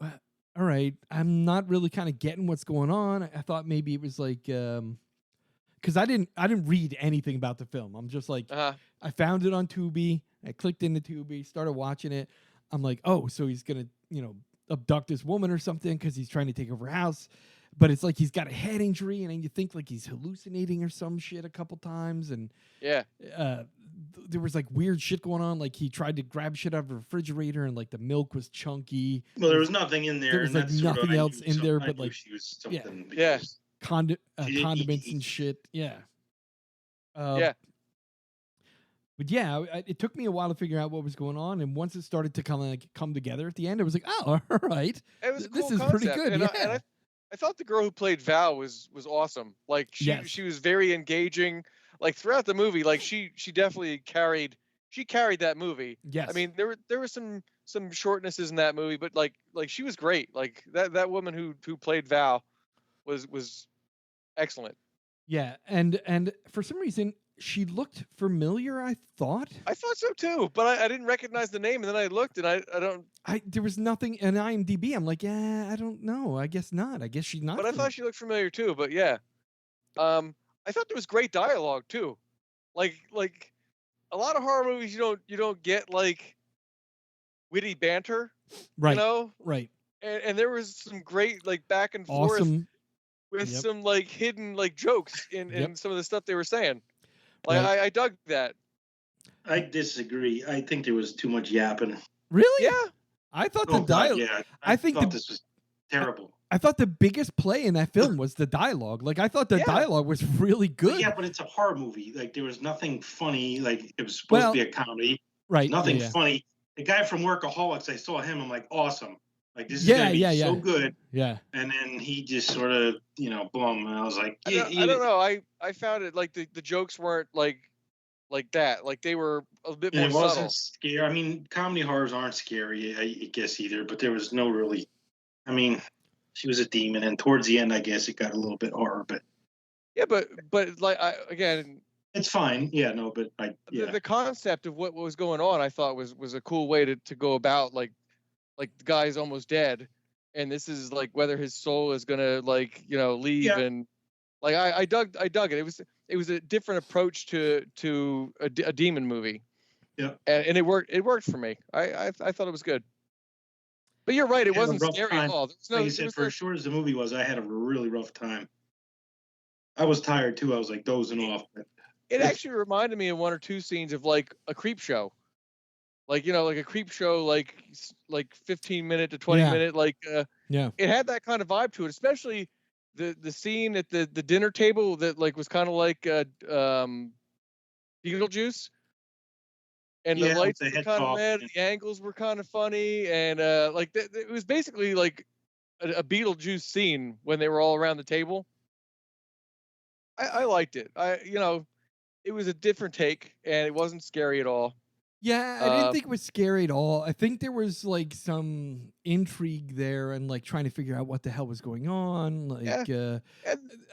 all right, I'm not really kind of getting what's going on. I thought maybe it was like because I didn't read anything about the film. I'm just like, I found it on Tubi. I clicked into Tubi, started watching it. I'm like, oh, so he's gonna, abduct this woman or something because he's trying to take over her house. But it's like he's got a head injury, and then you think like he's hallucinating or some shit a couple times, and there was like weird shit going on. Like he tried to grab shit out of the refrigerator, and like the milk was chunky. Well, there was nothing in there. There was like nothing else in there, but like she was something. Yeah. Condiments and shit. Yeah. But yeah, it took me a while to figure out what was going on, and once it started to kind of like come together at the end, I was like, "Oh, all right, it was a cool this is concept. pretty good." And, yeah. I thought the girl who played Val was awesome. Like she was very engaging. Like throughout the movie, like she definitely carried that movie. Yes. I mean there were some shortnesses in that movie, but like she was great. Like that woman who played Val was excellent. Yeah, and for some reason she looked familiar. I thought so too, but I didn't recognize the name, and then I looked, and I don't. There was nothing in IMDb. I'm like, I don't know. I guess not. I guess she's not. But I thought she looked familiar too. But yeah, I thought there was great dialogue too. Like a lot of horror movies, you don't get like witty banter, right? Right. And there was some great like back and forth with some like hidden like jokes in some of the stuff they were saying. Like I dug that. I disagree. I think there was too much yapping. Really? Yeah. I thought the dialogue. Yeah. I thought this was terrible. I thought the biggest play in that film was the dialogue. Like I thought the dialogue was really good. Yeah, but it's a horror movie. Like there was nothing funny. Like it was supposed to be a comedy. Right. Nothing funny. The guy from Workaholics, I saw him. I'm like, awesome. Like this is gonna be so good. Yeah. And then he just sort of, boom. And I was like, I don't know. I found it like the jokes weren't like that. Like they were a bit more subtle. It wasn't scary. I mean, comedy horrors aren't scary, I guess, either. But there was no really. I mean, she was a demon, and towards the end, I guess it got a little bit horror. But yeah, but like again, it's fine. Yeah, no, but the concept of what was going on, I thought was a cool way to go about like the guy's almost dead, and this is like whether his soul is gonna like leave, and like I dug it. It was a different approach to a demon movie. Yeah, and it worked for me. I thought it was good. But you're right, it wasn't scary at all. Like you said, for as short as the movie was, I had a really rough time. I was tired too. I was like dozing off. It actually reminded me of one or two scenes of like a creep show. Like like a creep show, like 15-minute to 20-minute, it had that kind of vibe to it. Especially the scene at the dinner table that like was kind of like Beetlejuice, and the lights were kind of red, and the angles were kind of funny, and it was basically like a Beetlejuice scene when they were all around the table. I liked it. It was a different take, and it wasn't scary at all. Yeah, I didn't think it was scary at all. I think there was like some intrigue there and like trying to figure out what the hell was going on. Like,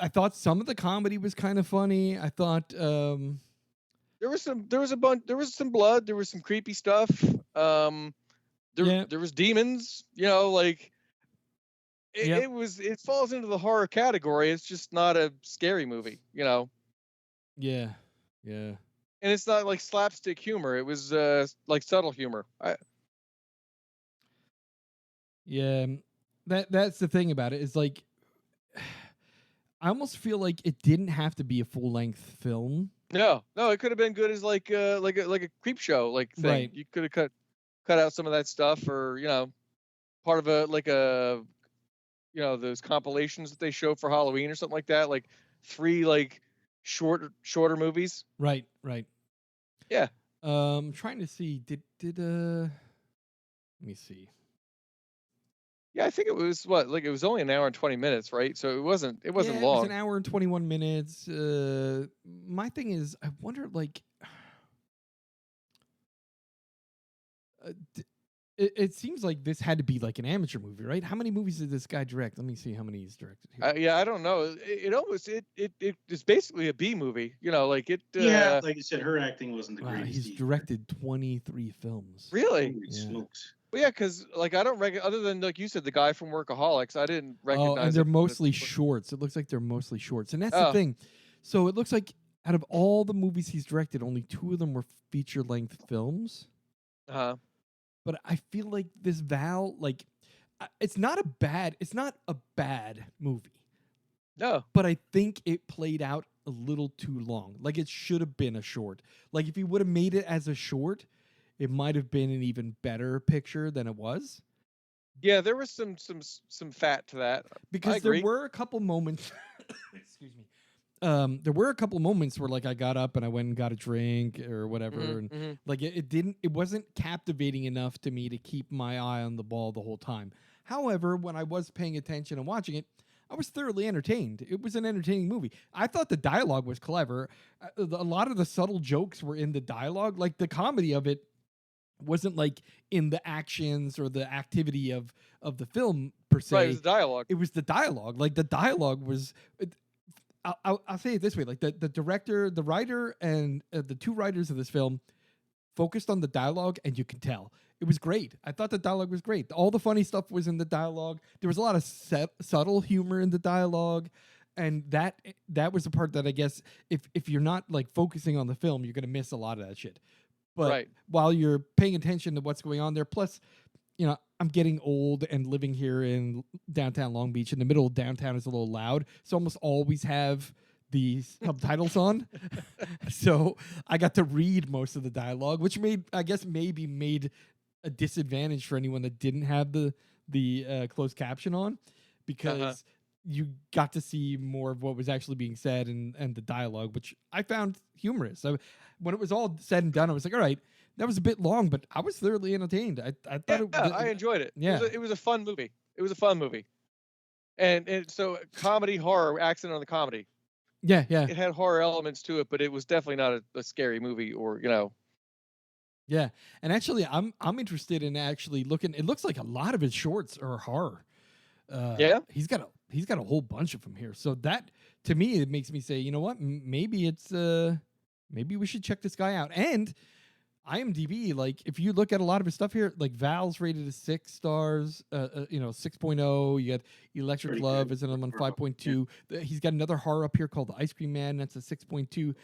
I thought some of the comedy was kind of funny. I thought there was some blood. There was some creepy stuff. There was demons. It falls into the horror category. It's just not a scary movie. Yeah. And it's not like slapstick humor. It was like subtle humor. That's the thing about it. Is like I almost feel like it didn't have to be a full-length film. No, it could have been good as like a creep show like thing. Right. You could have cut out some of that stuff, or part of those compilations that they show for Halloween or something like that. Like 3 shorter movies. Right. Yeah. Trying to see. Did let me see. Yeah, I think it was it was only an hour and 20 minutes, right? So it wasn't Yeah, long. it was an hour and 21 minutes. My thing is, I wonder, like, it seems like this had to be like an amateur movie, right? How many movies did this guy direct? Let me see how many he's directed here. Yeah, I don't know. It is basically a B movie, like it. Yeah, like I said, her acting wasn't the Wow, greatest. he's directed 23 films. Really? Holy smokes. Well, yeah, because I don't recognize, other than like you said, the guy from Workaholics, I didn't recognize. Oh, and they're him. mostly shorts. It looks like they're mostly shorts, and that's the thing. So it looks like out of all the movies he's directed, only 2 of them were feature-length films. But I feel like this Val, like, it's not a bad movie. No. But I think it played out a little too long. Like, it should have been a short. Like, if he would have made it as a short, it might have been an even better picture than it was. Yeah, there was some fat to that. Because there were a couple moments. Excuse me. There were a couple moments where, like, I got up and I went and got a drink or whatever, and like it wasn't captivating enough to me to keep my eye on the ball the whole time. However, when I was paying attention and watching it, I was thoroughly entertained. It was an entertaining movie. I thought the dialogue was clever. A lot of the subtle jokes were in the dialogue. Like, the comedy of it wasn't like in the actions or the activity of the film per se. Right, it was the dialogue. It was the dialogue. Like, the dialogue was. I'll say it this way: like the director, the writer, and the 2 writers of this film focused on the dialogue, and you can tell it was great. I thought the dialogue was great. All the funny stuff was in the dialogue. There was a lot of subtle humor in the dialogue, and that was the part that I guess if you're not like focusing on the film, you're gonna miss a lot of that shit. But while you're paying attention to what's going on there, plus, I'm getting old and living here in downtown Long Beach. In the middle of downtown is a little loud, so almost always have the subtitles on. So I got to read most of the dialogue, which made a disadvantage for anyone that didn't have the closed caption on, because you got to see more of what was actually being said and the dialogue, which I found humorous. So when it was all said and done, I was like, all right, that was a bit long, but I was thoroughly entertained. I thought I enjoyed it. Yeah. It was a fun movie. And so comedy, horror, accent on the comedy. Yeah. It had horror elements to it, but it was definitely not a scary movie or. Yeah, and actually, I'm interested in actually looking. It looks like a lot of his shorts are horror. He's got a whole bunch of them here. So that, to me, it makes me say, you know what? Maybe we should check this guy out. And IMDb, like, if you look at a lot of his stuff here, like, Val's rated as 6 stars, 6.0. You got Electric Pretty Love good. is on 5.2. He's got another horror up here called The Ice Cream Man. That's a 6.2.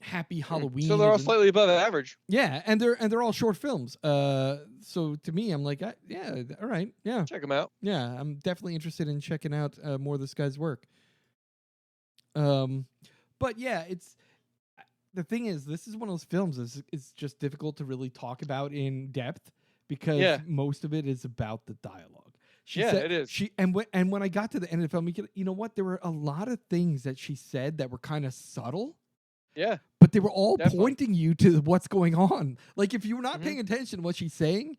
Happy Halloween. So they're all slightly above average. Yeah, and they're all short films. So to me, I'm like, yeah, all right, yeah, Check them out. yeah. I'm definitely interested in checking out more of this guy's work. But yeah, it's the thing is, this is one of those films. It's just difficult to really talk about in depth because most of it is about the dialogue. It is. And when I got to the end of the film, you know what? There were a lot of things that she said that were kind of subtle. Yeah. But they were all pointing you to what's going on. Like, if you're not paying attention to what she's saying,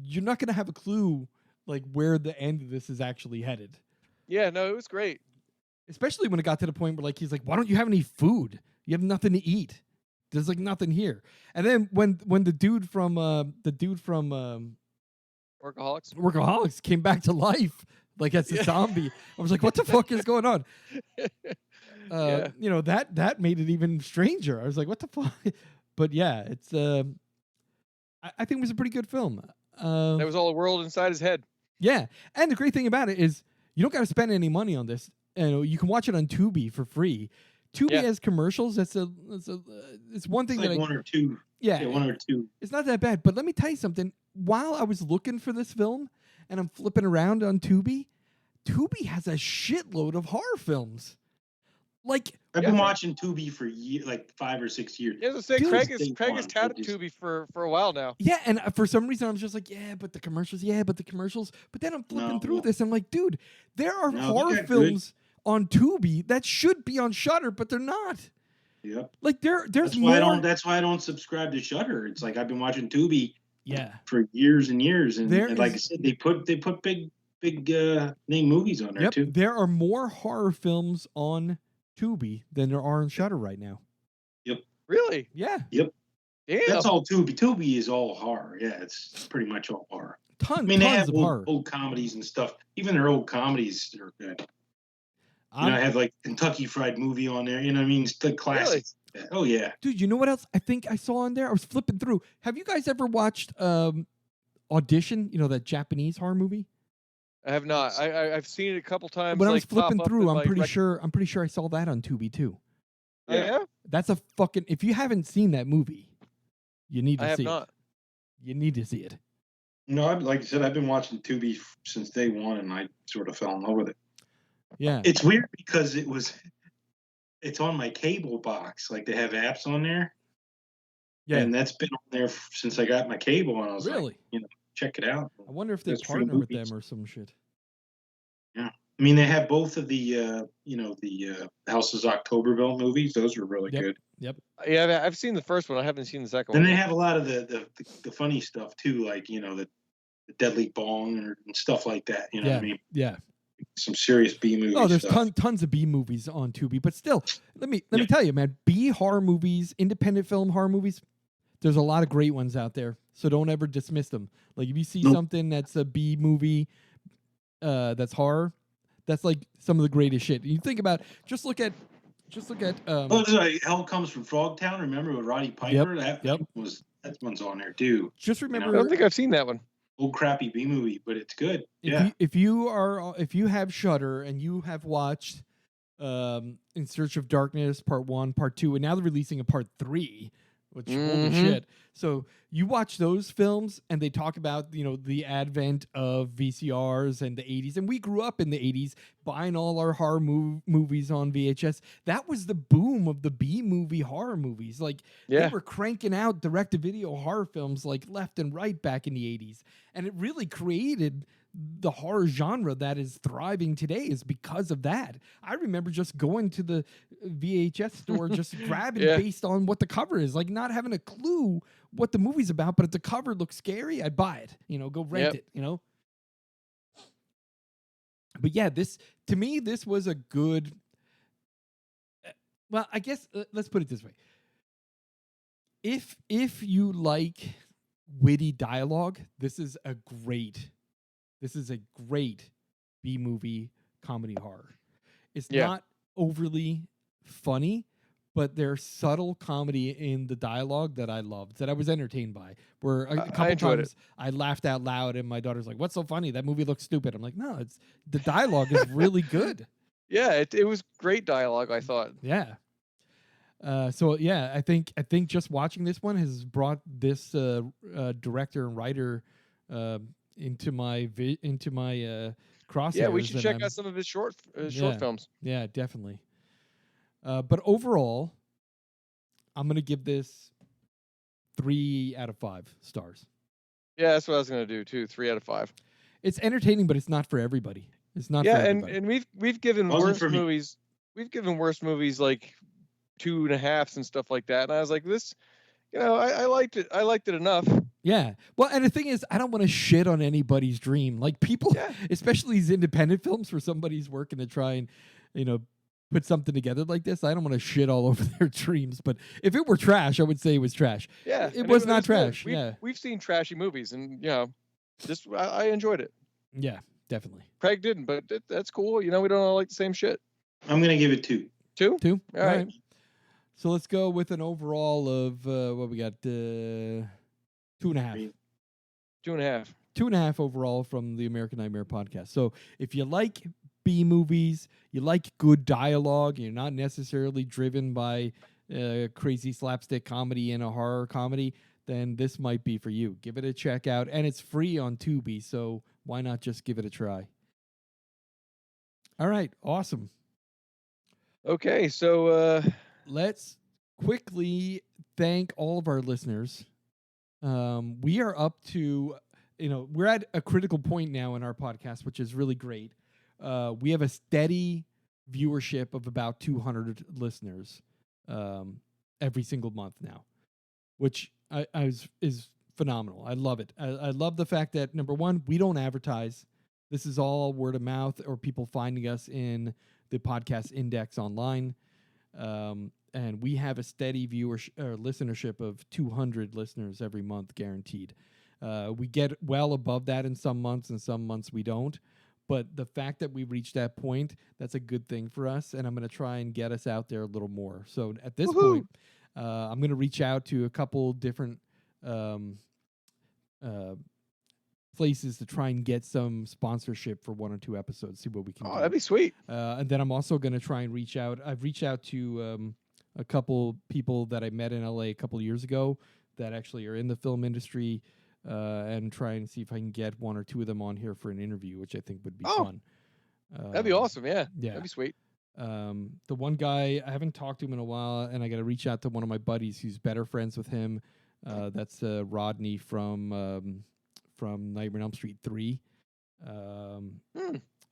you're not going to have a clue, like, where the end of this is actually headed. Yeah, no, it was great. Especially when it got to the point where, like, he's like, why don't you have any food? You have nothing to eat. There's, like, nothing here. And then when the dude from Workaholics came back to life, like, as a zombie, I was like, what the fuck is going on? That made it even stranger. I was like, what the fuck? But yeah, it's I think it was a pretty good film. That was all a world inside his head. Yeah, and the great thing about it is you don't got to spend any money on this. You can watch it on Tubi for free. Tubi has commercials. It's one thing, it's like that one or two. Yeah, one or two. It's not that bad. But let me tell you something. While I was looking for this film and I'm flipping around on Tubi has a shitload of horror films. Like, I've been watching Tubi for like 5 or 6 years. Yeah, I was gonna say, Craig has touted Tubi for a while now. Yeah, and for some reason I was just like, but the commercials. But then I'm flipping through this. I'm like, dude, there are horror films on Tubi that should be on Shudder, but they're not. Yep. Like there's that's more. That's why I don't subscribe to Shudder. It's like I've been watching Tubi Yeah. for years and years, and like I said, they put big name movies on there too. There are more horror films on Tubi than there are on Shudder right now. Yep. Really? Yeah. Yep. Damn. That's all Tubi. Tubi is all horror. Yeah, it's pretty much all horror. Tons they have of horror. Old comedies and stuff. Even their old comedies are good. I have like Kentucky Fried Movie on there. You know what I mean? It's the classics. Really? Oh yeah. Dude, you know what else I think I saw on there? I was flipping through. Have you guys ever watched Audition? You know, that Japanese horror movie? I have not. I've seen it a couple times. When I was flipping through, I'm pretty sure I saw that on Tubi too. Oh, yeah. That's a fucking. If you haven't seen that movie, you need to see it. I have not. You need to see it. No, like I said, I've been watching Tubi since day one, and I sort of fell in love with it. Yeah. It's weird because it's on my cable box. Like they have apps on there. Yeah. And that's been on there since I got my cable, and I was like, check it out. I wonder if they partner with them or some shit. Yeah. I mean, they have both of the, the Houses Octoberville movies. Those are really good. Yep. Yeah, I've seen the first one. I haven't seen the second one. And they have a lot of the funny stuff too, like the Deadly Bong and stuff like that. You know what I mean? Yeah. Some serious B movies. Oh, there's tons of B movies on Tubi, but still, let me tell you, man, B horror movies, independent film horror movies. There's a lot of great ones out there, so don't ever dismiss them. Like if you see something that's a B movie, that's horror, that's like some of the greatest shit. You think about, just look at. Hell Comes from Frogtown. Remember with Roddy Piper? That one's on there too. Just remember, I don't think I've seen that one. Old crappy B movie, but it's good. If you have Shudder and you have watched In Search of Darkness Part 1, Part 2, and now they're releasing a Part 3. Which holy shit! So you watch those films, and they talk about the advent of VCRs and the '80s, and we grew up in the '80s buying all our horror movies on VHS. That was the boom of the B movie horror movies. Like they were cranking out direct-to-video horror films like left and right back in the '80s, and it really created the horror genre that is thriving today is because of that. I remember just going to the VHS store, just grabbing based on what the cover is, like not having a clue what the movie's about, but if the cover looks scary, I'd buy it, go rent it, But yeah, to me, this was a good, well, I guess, let's put it this way. If you like witty dialogue, this is a great B movie comedy horror. It's not overly funny, but there's subtle comedy in the dialogue that I loved, that I was entertained by. Where a couple times I laughed out loud, and my daughter's like, "What's so funny? That movie looks stupid." I'm like, "No, it's the dialogue is really good." Yeah, it was great dialogue, I thought. Yeah. I think just watching this one has brought this director and writer into my crosshairs. Yeah, we should check out some of his short films. Yeah, definitely. But overall, I'm gonna give this 3 out of 5 stars. Yeah, that's what I was gonna do too. 3 out of 5. It's entertaining, but it's not for everybody. It's not. Yeah, for everybody. and we've given worse movies. We've given worse movies like 2.5s and stuff like that. And I was like, this, I liked it. I liked it enough. Yeah. Well, and the thing is, I don't want to shit on anybody's dream. Like people, especially these independent films where somebody's working to try and, put something together like this. I don't want to shit all over their dreams. But if it were trash, I would say it was trash. Yeah. It was not trash. We've seen trashy movies, and I enjoyed it. Yeah, definitely. Craig didn't, but that's cool. We don't all like the same shit. I'm gonna give it 2. 2? All right. So let's go with an overall of what we got. 2.5. 2.5. 2.5 overall from the American Nightmare podcast. So if you like B movies, you like good dialogue, you're not necessarily driven by crazy slapstick comedy and a horror comedy, then this might be for you. Give it a check out, and it's free on Tubi, so why not just give it a try? All right, awesome. Okay, so let's quickly thank all of our listeners. We are up to, we're at a critical point now in our podcast, which is really great. We have a steady viewership of about 200 listeners every single month now, which is phenomenal. I love it. I love the fact that, number one, we don't advertise. This is all word of mouth or people finding us in the podcast index online. And we have a steady listenership of 200 listeners every month, guaranteed. We get well above that in some months, and some months we don't. But the fact that we've reached that point, that's a good thing for us, and I'm going to try and get us out there a little more. So at this point, I'm going to reach out to a couple different places to try and get some sponsorship for 1 or 2 episodes, see what we can do. That'd be sweet. And then I'm also going to try and reach out. I've reached out to a couple people that I met in LA a couple of years ago that actually are in the film industry, and try and see if I can get 1 or 2 of them on here for an interview, which I think would be fun. That'd be awesome. Yeah. That'd be sweet. The one guy, I haven't talked to him in a while, and I got to reach out to one of my buddies who's better friends with him. That's Rodney from Nightmare on Elm Street 3,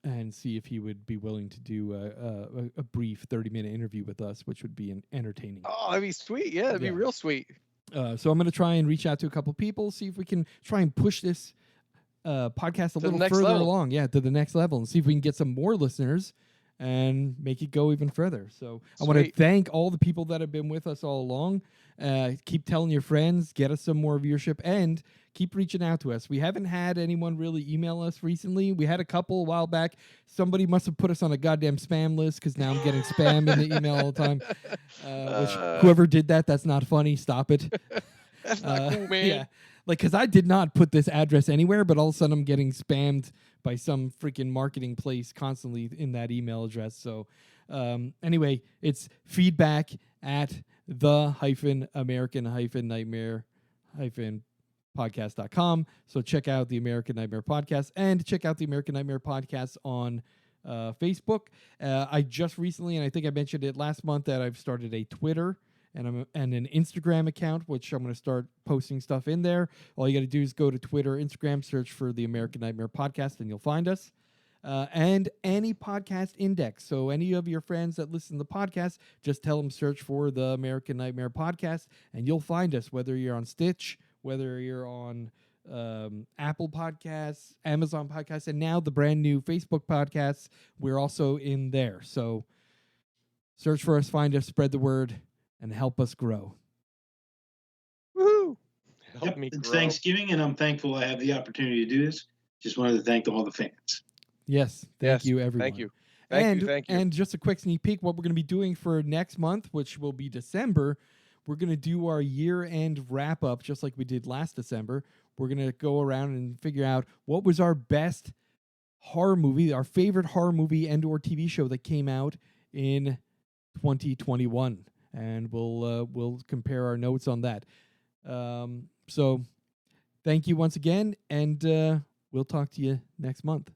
and see if he would be willing to do a brief 30-minute interview with us, which would be entertaining. Oh, that'd be sweet. Yeah, that'd be real sweet. So I'm going to try and reach out to a couple people, see if we can try and push this podcast a little further along, to the next level, and see if we can get some more listeners and make it go even further. So I want to thank all the people that have been with us all along. Keep telling your friends, get us some more viewership, and keep reaching out to us. We haven't had anyone really email us recently. We had a couple a while back. Somebody must have put us on a goddamn spam list, because now I'm getting spam in the email all the time. Which whoever did that, that's not funny. Stop it. That's not cool, man. Yeah, because I did not put this address anywhere, but all of a sudden I'm getting spammed by some freaking marketing place constantly in that email address. So anyway, it's feedback at the-American-Nightmare-podcast.com. So check out the American Nightmare Podcast, and check out the American Nightmare Podcast on Facebook. I just recently, and I think I mentioned it last month, that I've started a Twitter and an Instagram account, which I'm going to start posting stuff in there. All you got to do is go to Twitter, Instagram, search for the American Nightmare Podcast, and you'll find us. And any podcast index. So any of your friends that listen to the podcast, just tell them search for the American Nightmare Podcast, and you'll find us, whether you're on Stitch, whether you're on Apple Podcasts, Amazon Podcasts, and now the brand new Facebook Podcasts. We're also in there. So search for us, find us, spread the word, and help us grow. Woohoo! Help me It's grow. Thanksgiving, and I'm thankful I have the opportunity to do this. Just wanted to thank all the fans. Yes, thank you, everyone. Thank you. Thank you. And just a quick sneak peek, what we're going to be doing for next month, which will be December, we're going to do our year-end wrap-up, just like we did last December. We're going to go around and figure out what was our best horror movie, our favorite horror movie and or TV show that came out in 2021. And we'll compare our notes on that. So thank you once again, and we'll talk to you next month.